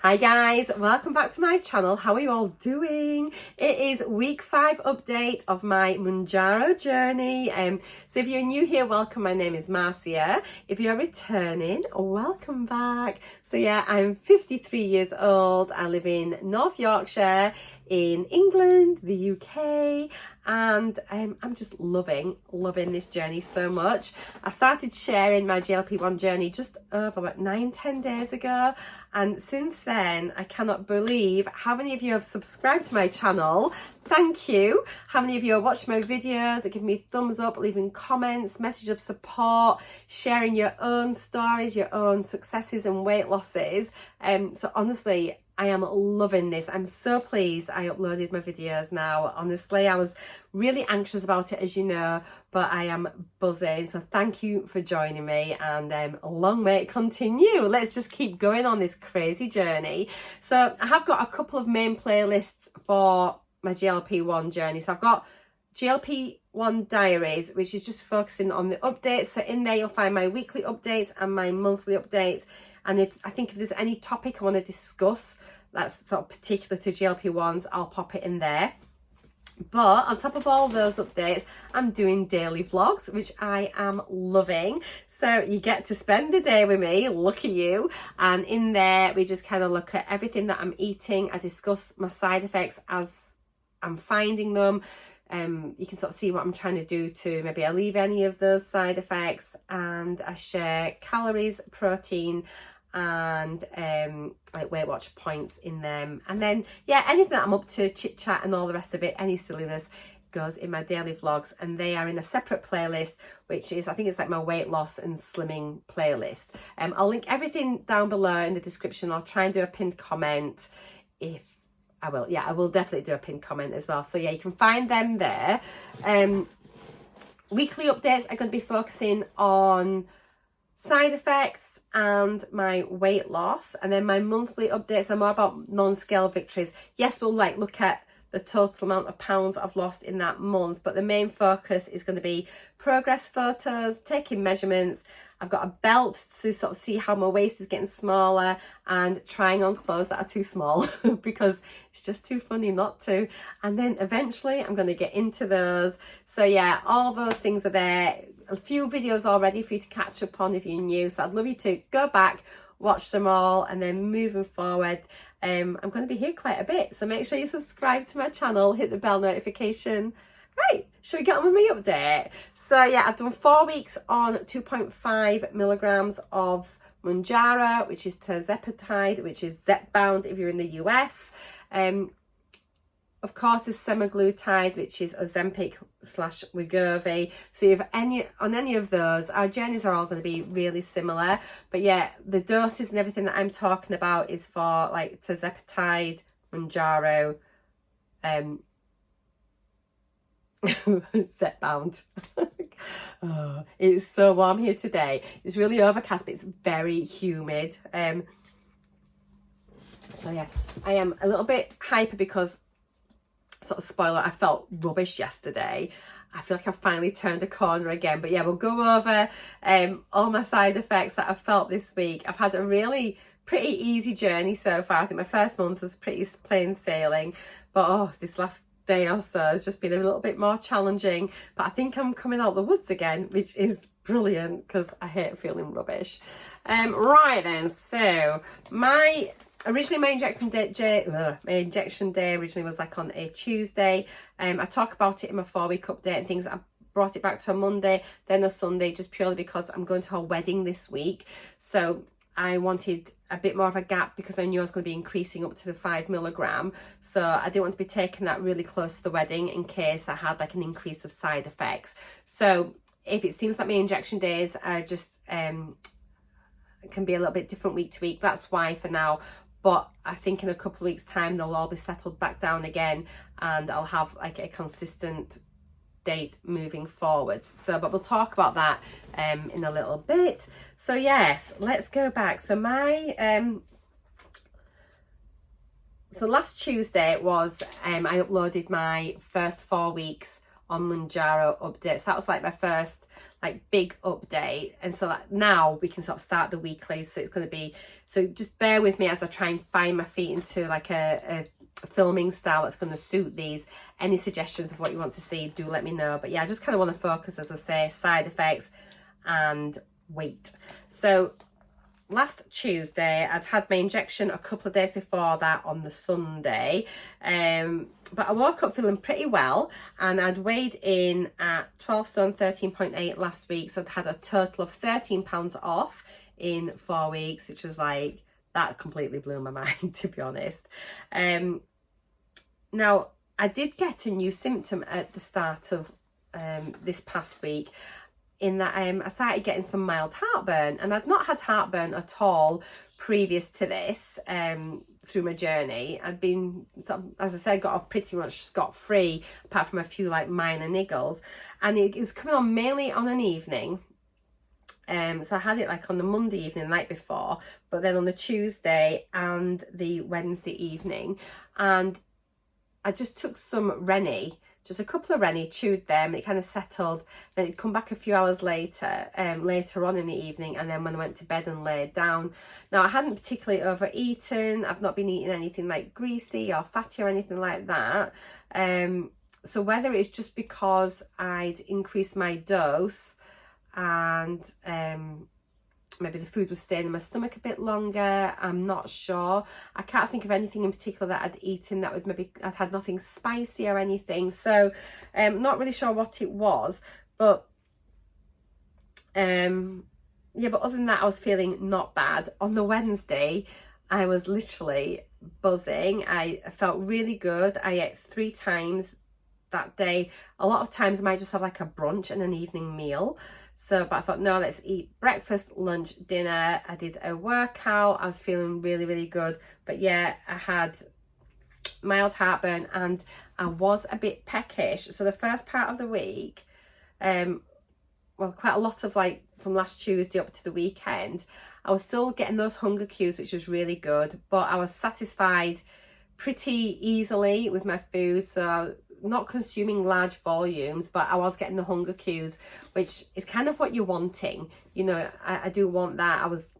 Hi guys, welcome back to my channel. How are you all doing? It is week 5 update of my Mounjaro journey. So if you're new here, welcome. My name is Marcia. If you're returning, welcome back. So yeah, I'm 53 years old. I live in North Yorkshire in England, the UK, and I'm just loving this journey so much. I started sharing my GLP-1 journey just over about 9-10 days ago, and since then I cannot believe how many of you have subscribed to my channel. Thank you. How many of you are watching my videos, giving me thumbs up, leaving comments, message of support, sharing your own stories, your own successes and weight losses. So honestly, I am loving this. I'm so pleased I uploaded my videos now. Honestly, I was really anxious about it, as you know, but I am buzzing. So thank you for joining me, and long may it continue. Let's just keep going on this crazy journey. So I have got a couple of main playlists for my GLP-1 journey. So I've got GLP-1 Diaries, which is just focusing on the updates. So in there, you'll find my weekly updates and my monthly updates. And if there's any topic I want to discuss that's sort of particular to GLP-1s, I'll pop it in there. But on top of all those updates, I'm doing daily vlogs, which I am loving. So you get to spend the day with me, look at you. And in there, we just kind of look at everything that I'm eating. I discuss my side effects as I'm finding them. You can sort of see what I'm trying to do to maybe alleviate any of those side effects, and I share calories, protein, and like Weight Watch points in them. And then yeah, anything that I'm up to, chit chat and all the rest of it, any silliness, goes in my daily vlogs, and they are in a separate playlist, which is, I think it's like my weight loss and slimming playlist. I'll link everything down below in the description. I'll try and do a pinned comment if I will. Yeah, I will definitely do a pinned comment as well. So yeah, you can find them there. Weekly updates are going to be focusing on side effects and my weight loss, and then my monthly updates are more about non-scale victories. Yes, we'll look at the total amount of pounds I've lost in that month, but the main focus is going to be progress photos, taking measurements. I've got a belt to sort of see how my waist is getting smaller, and trying on clothes that are too small because it's just too funny not to. And then eventually I'm going to get into those. So yeah, all those things are there. A few videos already for you to catch up on if you're new. So I'd love you to go back, watch them all, and then moving forward, I'm going to be here quite a bit. So make sure you subscribe to my channel, hit the bell notification. Right, shall we get on with my update? So yeah, I've done 4 weeks on 2.5 milligrams of Mounjaro, which is tirzepatide, which is Zepbound if you're in the US. Of course, is semaglutide, which is Ozempic / Wegovy. So if any of those, our journeys are all going to be really similar. But yeah, the doses and everything that I'm talking about is for like tirzepatide, Mounjaro, Zepbound. Oh, it's so warm here today. It's really overcast, but it's very humid. So yeah, I am a little bit hyper because, sort of spoiler, I felt rubbish yesterday. I feel like I've finally turned a corner again. But yeah, we'll go over all my side effects that I've felt this week. I've had a really pretty easy journey so far. I think my first month was pretty plain sailing, but this last day or so has just been a little bit more challenging. But I think I'm coming out the woods again, which is brilliant because I hate feeling rubbish. Right then, so my injection day originally was like on a Tuesday. I talk about it in my 4-week update and things. I brought it back to a Monday, then a Sunday, just purely because I'm going to a wedding this week. So I wanted a bit more of a gap because I knew I was going to be increasing up to the 5 milligram. So I didn't want to be taking that really close to the wedding in case I had like an increase of side effects. So if it seems like my injection days are just can be a little bit different week to week, that's why for now. But I think in a couple of weeks time they'll all be settled back down again, and I'll have like a consistent date moving forwards. So but we'll talk about that in a little bit. So yes, let's go back. So my so last Tuesday was I uploaded my first 4 weeks on Mounjaro updates. That was like my first like big update. And so like now we can sort of start the weekly. So it's going to be, so just bear with me as I try and find my feet into like a filming style that's going to suit these. Any suggestions of what you want to see, do let me know. But yeah, I just kind of want to focus, as I say, side effects and weight. So last Tuesday, I'd had my injection a couple of days before that on the Sunday. But I woke up feeling pretty well, and I'd weighed in at 12 stone 13.8 last week. So I'd had a total of 13 pounds off in 4 weeks, which was like, that completely blew my mind, to be honest. Now, I did get a new symptom at the start of this past week, in that I started getting some mild heartburn, and I'd not had heartburn at all previous to this through my journey. I'd been, sort of, as I said, got off pretty much scot-free, apart from a few like minor niggles, and it was coming on mainly on an evening. So I had it like on the Monday evening, the night before, but then on the Tuesday and the Wednesday evening, and I just took some Rennie, just a couple of Rennie, chewed them, it kind of settled. Then it'd come back a few hours later, later on in the evening, and then when I went to bed and laid down. Now, I hadn't particularly overeaten. I've not been eating anything like greasy or fatty or anything like that. So whether it's just because I'd increased my dose and maybe the food was staying in my stomach a bit longer, I'm not sure. I can't think of anything in particular that I'd eaten that would maybe, I'd had nothing spicy or anything, so not really sure what it was, but yeah, but other than that, I was feeling not bad. On the Wednesday, I was literally buzzing. I felt really good. I ate 3 times that day. A lot of times I might just have like a brunch and an evening meal. So, but I thought, no, let's eat breakfast, lunch, dinner. I did a workout. I was feeling really, really good. But yeah, I had mild heartburn and I was a bit peckish. So the first part of the week, well, quite a lot of like from last Tuesday up to the weekend, I was still getting those hunger cues, which was really good. But I was satisfied pretty easily with my food. So not consuming large volumes, but I was getting the hunger cues, which is kind of what you're wanting. You know, I do want that. I was,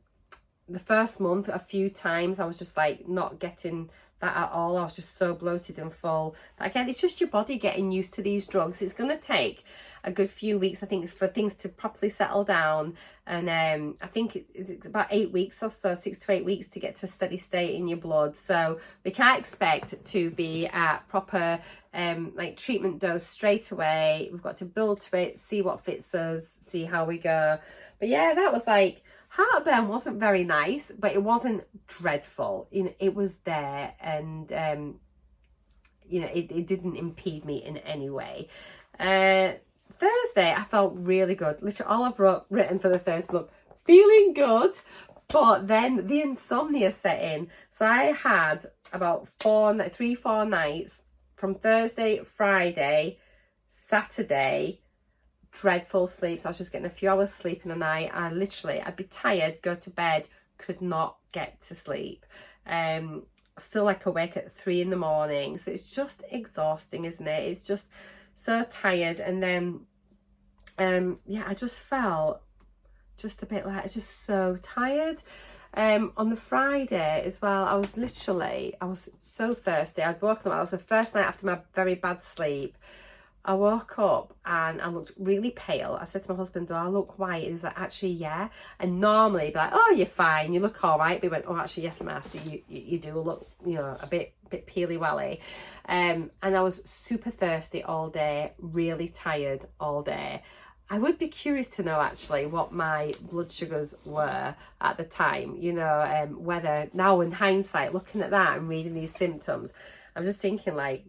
the first month, a few times, I was just like not getting that at all. I was just so bloated and full. But again, it's just your body getting used to these drugs. It's going to take a good few weeks, I think, for things to properly settle down. And I think it's about 8 weeks or so, 6 to 8 weeks to get to a steady state in your blood. So we can't expect to be at proper like treatment dose straight away. We've got to build to it, see what fits us, see how we go. But yeah, that was like, heartburn wasn't very nice, but it wasn't dreadful. You know, it was there, and you know, it didn't impede me in any way. Thursday, I felt really good. Literally, all I've written for the Thursday, look, feeling good. But then the insomnia set in. So I had about 3-4 nights from Thursday, Friday, Saturday, dreadful sleep. So I was just getting a few hours sleep in the night. I'd be tired, go to bed, could not get to sleep. Still like awake at 3 in the morning. So it's just exhausting, isn't it? It's just so tired. And then yeah, I just felt just a bit like, just so tired. On the Friday as well, I was so thirsty. I'd woken up, it was the first night after my very bad sleep. I woke up and I looked really pale. I said to my husband, do I look white? And he's like, actually, yeah. And normally he'd be like, oh, you're fine, you look all right. But he went, oh, actually, yes, Marcy, you do look, you know, a bit peely-welly. And I was super thirsty all day, really tired all day. I would be curious to know actually what my blood sugars were at the time, you know, whether now in hindsight, looking at that and reading these symptoms, I'm just thinking like,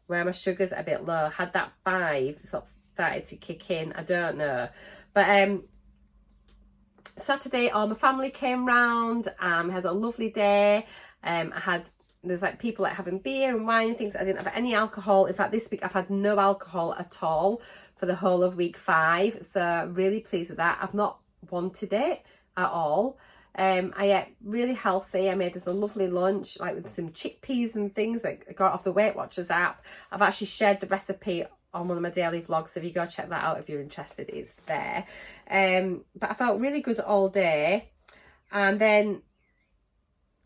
where my sugar's a bit low, had that 5 sort of started to kick in, I don't know. But Saturday, all my family came round, had a lovely day. There's like people like having beer and wine and things. I didn't have any alcohol. In fact, this week I've had no alcohol at all for the whole of week 5. So really pleased with that. I've not wanted it at all. I ate really healthy. I made us a lovely lunch, like with some chickpeas and things that I got off the Weightwatchers app. I've actually shared the recipe on one of my daily vlogs, so if you go check that out if you're interested, it's there. But I felt really good all day. And then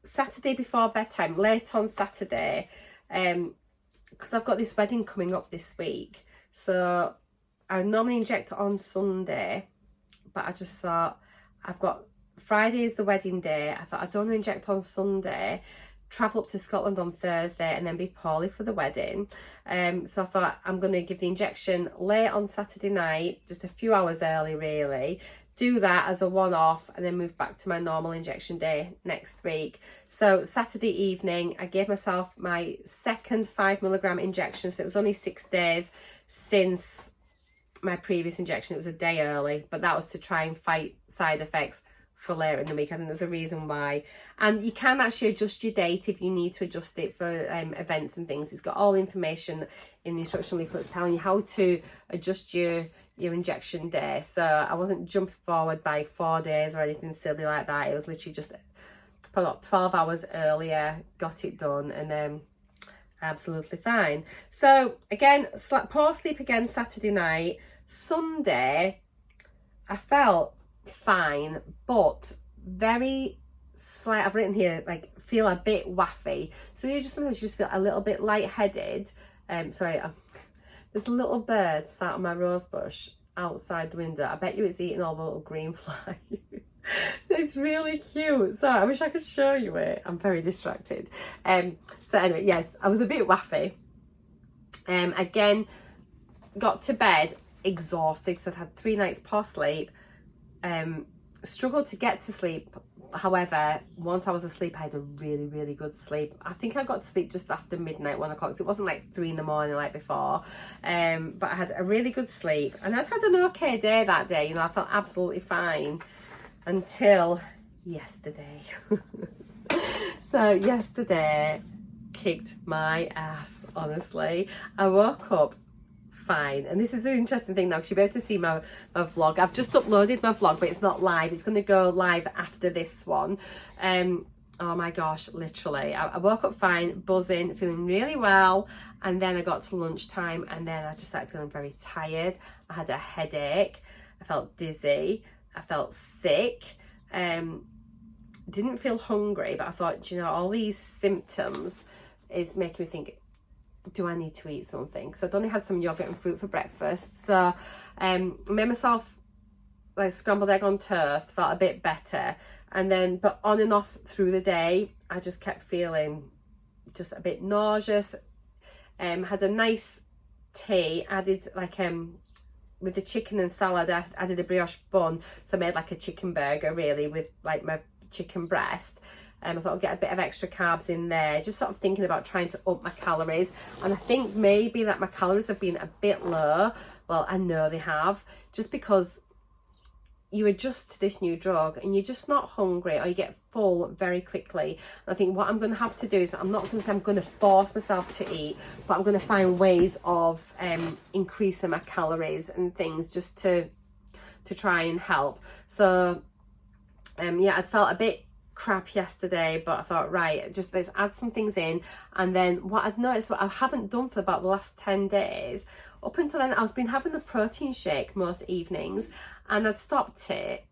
Saturday before bedtime, late on Saturday, because I've got this wedding coming up this week, so I normally inject on Sunday, but I just thought, I've got Friday is the wedding day. I thought I don't want to inject on Sunday, travel up to Scotland on Thursday, and then be poorly for the wedding. So I thought I'm going to give the injection late on Saturday night, just a few hours early really, do that as a one-off, and then move back to my normal injection day next week. So Saturday evening, I gave myself my second 5mg injection, so it was only 6 days since my previous injection. It was a day early, but that was to try and fight side effects for later in the week. I think there's a reason why. And you can actually adjust your date if you need to adjust it for events and things. It's got all the information in the instruction leaflets telling you how to adjust your injection day. So I wasn't jumping forward by 4 days or anything silly like that. It was literally just about 12 hours earlier, got it done, and absolutely fine. So again, poor sleep again Saturday night. Sunday, I felt fine, but very slight. I've written here, like, feel a bit waffy. So you just sometimes just feel a little bit lightheaded. Sorry, there's a little bird sat on my rose bush outside the window. I bet you it's eating all the little green fly. It's really cute. So I wish I could show you it. I'm very distracted. So anyway, yes, I was a bit waffy. Again, got to bed exhausted because I'd had 3 nights poor sleep. Struggled to get to sleep. However, once I was asleep, I had a really, really good sleep. I think I got to sleep just after midnight, 1 o'clock. So it wasn't like 3 in the morning like before. But I had a really good sleep, and I'd had an okay day that day. You know, I felt absolutely fine until yesterday. So yesterday kicked my ass, honestly. I woke up fine, and this is an interesting thing now because you'll be able to see my vlog. I've just uploaded my vlog, but it's not live. It's going to go live after this one. Oh my gosh, literally I woke up fine, buzzing, feeling really well, and then I got to lunchtime, and then I just started feeling very tired. I had a headache, I felt dizzy, I felt sick, didn't feel hungry, but I thought, you know, all these symptoms is making me think, do I need to eat something? So I'd only had some yogurt and fruit for breakfast. So made myself like scrambled egg on toast, felt a bit better. And then, but on and off through the day, I just kept feeling just a bit nauseous. Had a nice tea, added like, with the chicken and salad, I added a brioche bun. So I made like a chicken burger really with like my chicken breast. I thought I'd get a bit of extra carbs in there, just sort of thinking about trying to up my calories. And I think maybe that my calories have been a bit low. Well, I know they have, just because you adjust to this new drug and you're just not hungry, or you get full very quickly. And I think what I'm going to have to do is, I'm not going to say I'm going to force myself to eat, but I'm going to find ways of increasing my calories and things just to try and help. So yeah, I felt a bit crap yesterday, but I thought, right, just let's add some things in. And then what I'd noticed, what I haven't done for about the last 10 days, up until then, I've been having a protein shake most evenings, and I'd stopped it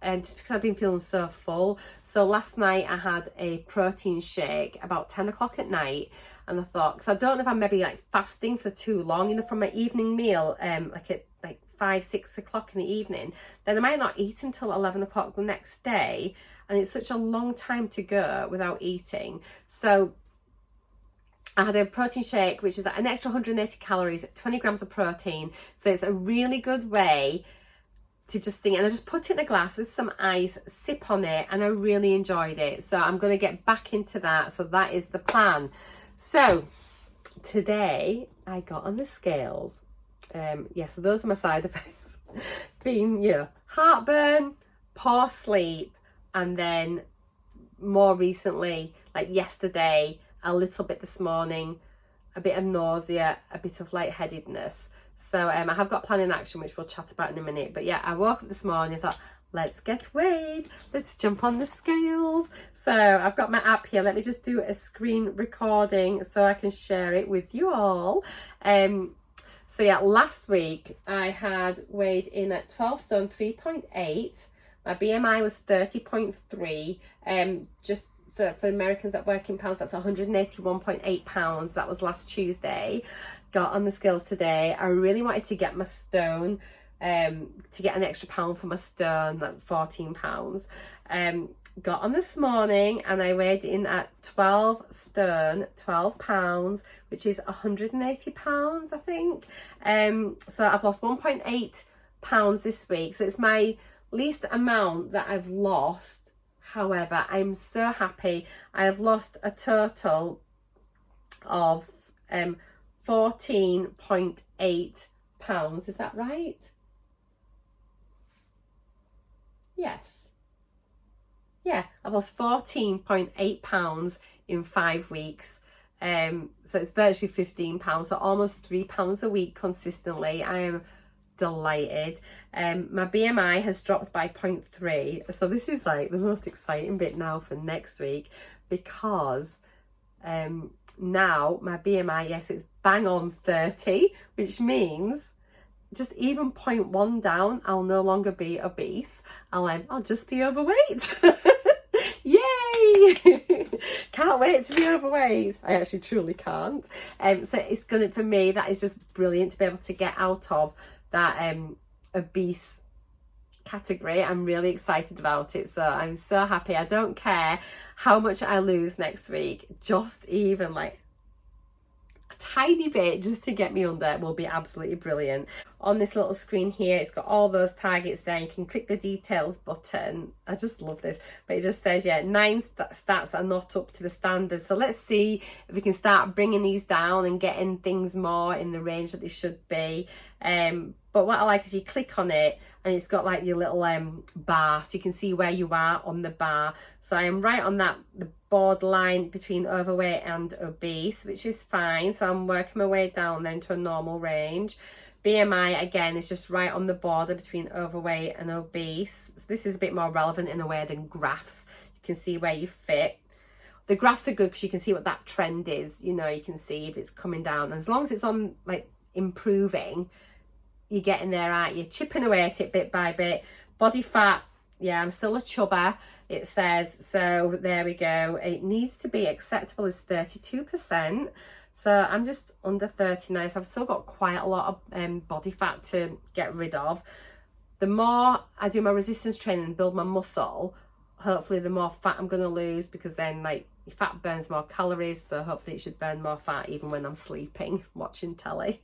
just because I've been feeling so full. So last night I had a protein shake about 10 o'clock at night, and I thought, because I don't know if I'm maybe like fasting for too long, you know, from my evening meal, like at like 5-6 o'clock in the evening, then I might not eat until 11 o'clock the next day. And it's such a long time to go without eating. So I had a protein shake, which is an extra 180 calories, 20 grams of protein. So it's a really good way to just think. And I just put it in a glass with some ice, sip on it, and I really enjoyed it. So I'm going to get back into that. So that is the plan. So today I got on the scales. Yeah, so those are my side effects. Being, you know, heartburn, poor sleep, and then more recently, like yesterday, a little bit this morning, a bit of nausea, a bit of lightheadedness. So I have got plan in action, which we'll chat about in a minute. But yeah, I woke up this morning and thought, let's get weighed. Let's jump on the scales. So I've got my app here. Let me just do a screen recording so I can share it with you all. So yeah, last week I had weighed in at 12 stone 3.8. My BMI was 30.3. Just so for Americans that work in pounds, that's 181.8 pounds. That was last Tuesday. Got on the scales today. I really wanted to get my stone, to get an extra pound for my stone, like 14 pounds. Got on this morning and I weighed in at 12 stone 12 pounds, which is 180 pounds, I think. So I've lost 1.8 pounds this week. So it's my least amount that I've lost. However, I'm so happy. I have lost a total of 14.8 pounds. Is that right? Yes. Yeah, I've lost 14.8 pounds in 5 weeks. So it's virtually 15 pounds, so almost 3 pounds a week consistently. I am delighted. My BMI has dropped by 0.3. So this is like the most exciting bit now for next week, because now my BMI, yes, it's bang on 30, which means just even 0.1 down, I'll no longer be obese. I'll just be overweight. Yay! Can't wait to be overweight. I actually truly can't. So it's gonna, for me, that is just brilliant to be able to get out of that obese category. I'm really excited about it. So I'm so happy. I don't care how much I lose next week. Just even like a tiny bit just to get me under will be absolutely brilliant. On this little screen here, it's got all those targets there. You can click the details button. I just love this, but it just says, yeah, 9 stats are not up to the standard. So let's see if we can start bringing these down and getting things more in the range that they should be. But what I like is you click on it and it's got like your little bar, so you can see where you are on the bar. So I am right on that, the borderline between overweight and obese, which is fine. So I'm working my way down then to a normal range. BMI, again, is just right on the border between overweight and obese. So this is a bit more relevant in a way than graphs. You can see where you fit. The graphs are good because you can see what that trend is. You know, you can see if it's coming down. And as long as it's on, like, improving, you're getting there, aren't you? Chipping away at it bit by bit. Body fat, yeah, I'm still a chubber, it says. So there we go. It needs to be acceptable as 32%. So I'm just under 39, so I've still got quite a lot of body fat to get rid of. The more I do my resistance training and build my muscle, hopefully the more fat I'm going to lose, because then like fat burns more calories, so hopefully it should burn more fat even when I'm sleeping, watching telly.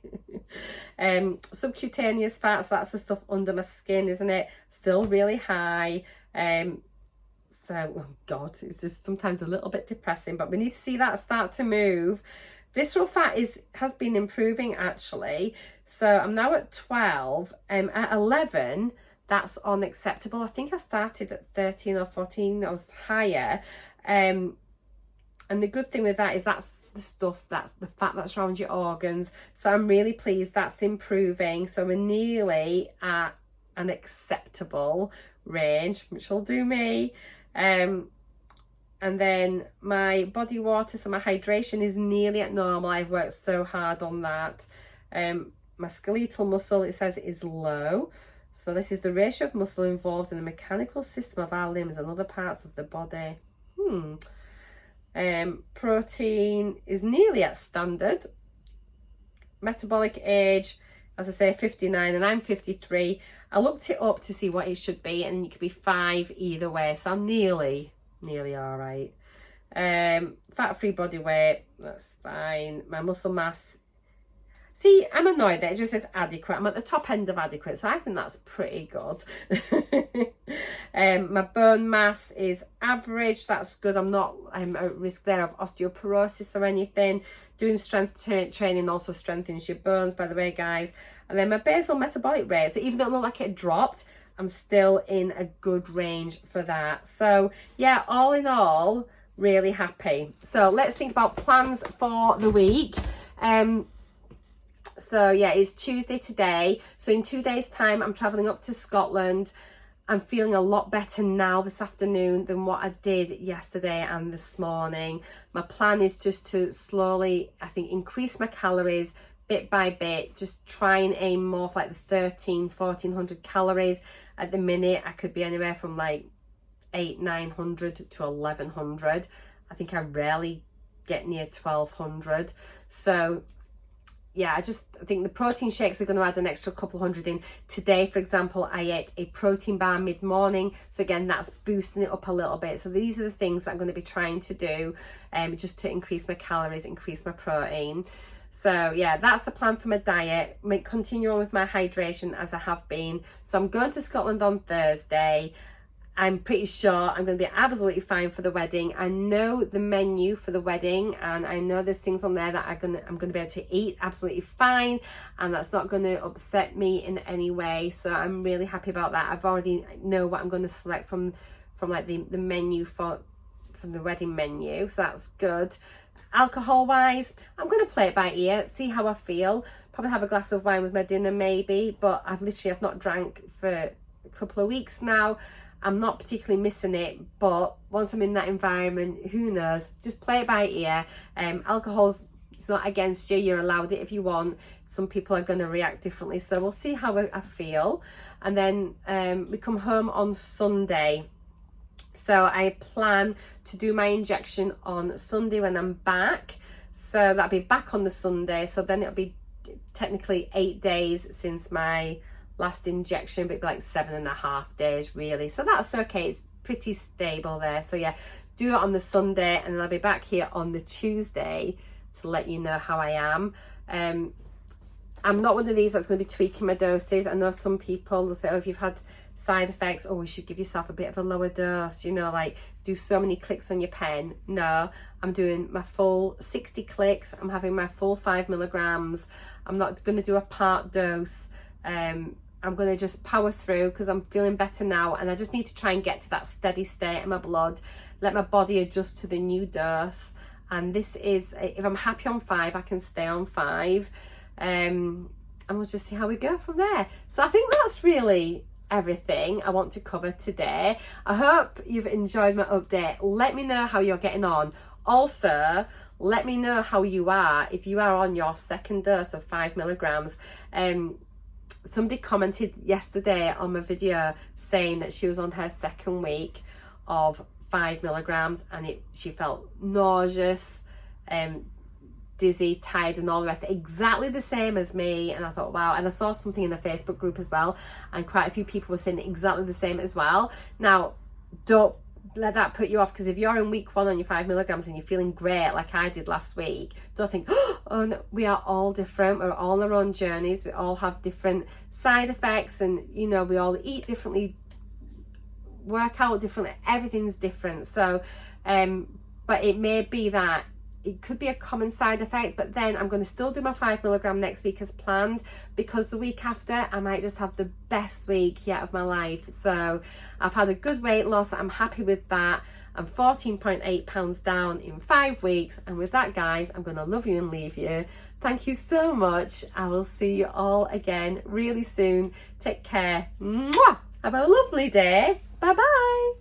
Subcutaneous fats, that's the stuff under my skin, isn't it? Still really high. So, oh God, it's just sometimes a little bit depressing, but we need to see that start to move. Visceral fat has been improving actually. So I'm now at 12. At 11, that's unacceptable. I think I started at 13 or 14. I was higher. And the good thing with that is that's the stuff, that's the fat that's around your organs. So I'm really pleased that's improving. So we're nearly at an acceptable range, which will do me. And then my body water, so my hydration is nearly at normal. I've worked so hard on that. My skeletal muscle, it says it is low. So this is the ratio of muscle involved in the mechanical system of our limbs and other parts of the body. Protein is nearly at standard. Metabolic age, as I say, 59 and I'm 53. I looked it up to see what it should be, and it could be 5 either way. So I'm nearly all right. Fat-free body weight, that's fine. My muscle mass, see, I'm annoyed that it just says adequate. I'm at the top end of adequate, so I think that's pretty good. My bone mass is average, that's good. I'm not at risk there of osteoporosis or anything. Doing strength training also strengthens your bones, by the way, guys. And then my basal metabolic rate, so even though it looked like it dropped, I'm still in a good range for that. So yeah, all in all, really happy. So let's think about plans for the week. So yeah, it's Tuesday today. So in 2 days' time, I'm traveling up to Scotland. I'm feeling a lot better now this afternoon than what I did yesterday and this morning. My plan is just to slowly, I think, increase my calories bit by bit, just try and aim more for like the 1400 calories. At the minute, I could be anywhere from like 900 to 1100. I think I rarely get near 1200. So yeah, I think the protein shakes are going to add an extra couple hundred in. Today, for example, I ate a protein bar mid-morning. So again, that's boosting it up a little bit. So these are the things that I'm going to be trying to do just to increase my calories, increase my protein. So yeah, that's the plan for my diet. Continue on with my hydration as I have been. So I'm going to Scotland on Thursday. I'm pretty sure I'm going to be absolutely fine for the wedding. I know the menu for the wedding, and I know there's things on there that I'm going to be able to eat absolutely fine, and that's not going to upset me in any way. So I'm really happy about that. I've already know what I'm going to select from like the menu from the wedding menu, so that's good. Alcohol wise, I'm going to play it by ear, see how I feel. Probably have a glass of wine with my dinner maybe, but I've not drank for a couple of weeks now. I'm not particularly missing it, but once I'm in that environment, who knows? Just play it by ear. It's not against you. You're allowed it if you want. Some people are going to react differently, so we'll see how I feel. And then we come home on Sunday. So I plan to do my injection on Sunday when I'm back. So that'll be back on the Sunday. So then it'll be technically 8 days since my last injection, but it'd be like 7.5 days really. So that's okay. It's pretty stable there. So yeah, do it on the Sunday, and then I'll be back here on the Tuesday to let you know how I am. I'm not one of these that's going to be tweaking my doses. I know some people will say, oh, if you've had side effects, oh, you should give yourself a bit of a lower dose, like do so many clicks on your pen. No, I'm doing my full 60 clicks. I'm having my full 5 milligrams. I'm not going to do a part dose. I'm going to just power through because I'm feeling better now, and I just need to try and get to that steady state in my blood, let my body adjust to the new dose. And this is, if I'm happy on 5, I can stay on 5, and we'll just see how we go from there. So I think that's really everything I want to cover today. I hope you've enjoyed my update. Let me know how you're getting on. Also, let me know how you are if you are on your second dose of 5 milligrams. Somebody commented yesterday on my video saying that she was on her second week of 5 milligrams, and she felt nauseous, dizzy, tired, and all the rest, exactly the same as me. And I thought, wow. And I saw something in the Facebook group as well, and quite a few people were saying exactly the same as well. Now, don't let that put you off, because if you're in week 1 on your 5 milligrams and you're feeling great like I did last week, don't think, oh no, we are all different. We're all on our own journeys. We all have different side effects, and we all eat differently, work out differently, everything's different. So but it may be that it could be a common side effect, but then I'm going to still do my 5 milligram next week as planned, because the week after I might just have the best week yet of my life. So I've had a good weight loss. I'm happy with that. I'm 14.8 pounds down in 5 weeks. And with that, guys, I'm going to love you and leave you. Thank you so much. I will see you all again really soon. Take care. Mwah! Have a lovely day. Bye bye.